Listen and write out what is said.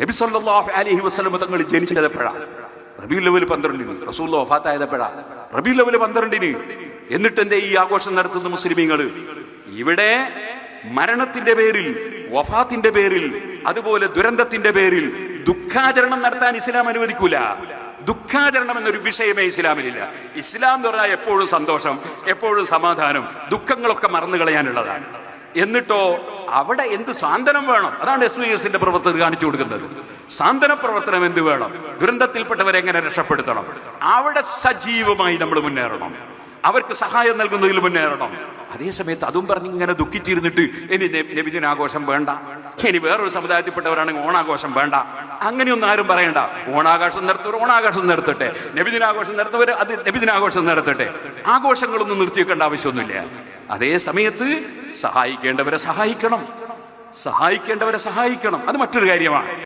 നബി സല്ലല്ലാഹു അലൈഹി വസല്ലം തങ്ങൾ ജനിച്ചതെപ്പോഴാണ്? റബീഉൽ അവ്വൽ 12-ന്. റസൂലുള്ളാഹി വഫാത്തായതെപ്പോഴാണ്? റബീഉൽ അവ്വൽ 12-ന്. എന്നിട്ട് എന്തേ ഈ ആഘോഷം നടത്തുന്ന മുസ്ലിമീങ്ങൾ? ഇവിടെ മരണത്തിന്റെ പേരിൽ, വഫാത്തിന്റെ പേരിൽ, അതുപോലെ ദുരന്തത്തിന്റെ പേരിൽ ദുഃഖാചരണം നടത്താൻ ഇസ്ലാം അനുവദിക്കൂല. ദുഃഖാചരണം എന്നൊരു വിഷയമേ ഇസ്ലാമിലില്ല. ഇസ്ലാം എന്ന് പറഞ്ഞാൽ എപ്പോഴും സന്തോഷം, എപ്പോഴും സമാധാനം, ദുഃഖങ്ങളൊക്കെ മറന്നു കളയാനുള്ളതാണ്. എന്നിട്ടോ അവിടെ എന്ത് സാന്ത്വനം വേണം? അതാണ് SYS പ്രവർത്തകർ കാണിച്ചു കൊടുക്കുന്നത്. സാന്ത്വന പ്രവർത്തനം എന്ത് വേണം? ദുരന്തത്തിൽപ്പെട്ടവരെ എങ്ങനെ രക്ഷപ്പെടുത്തണം? അവിടെ സജീവമായി നമ്മൾ മുന്നേറണം, അവർക്ക് സഹായം നൽകുന്നതിൽ മുന്നേറണം. അതേസമയത്ത് അതും പറഞ്ഞ് ഇങ്ങനെ ദുഃഖിച്ചിരുന്നിട്ട് ഇനി നബിദിനാഘോഷം വേണ്ട, ഇനി വേറൊരു സമുദായത്തിൽപ്പെട്ടവരാണെങ്കിൽ ഓണാഘോഷം വേണ്ട, അങ്ങനെയൊന്നും ആരും പറയണ്ട. ഓണാഘോഷം നടത്തുന്നവർ ഓണാഘോഷം നടത്തട്ടെ, നബിദിനാഘോഷം നടത്തുന്നവർ അത് നബിദിനാഘോഷം നടത്തട്ടെ. ആഘോഷങ്ങളൊന്നും നിർത്തിവെക്കേണ്ട ആവശ്യമൊന്നുമില്ല. അതേ സമയത്ത് സഹായിക്കേണ്ടവരെ സഹായിക്കണം, സഹായിക്കേണ്ടവരെ സഹായിക്കണം. അത് മറ്റൊരു കാര്യമാണ്.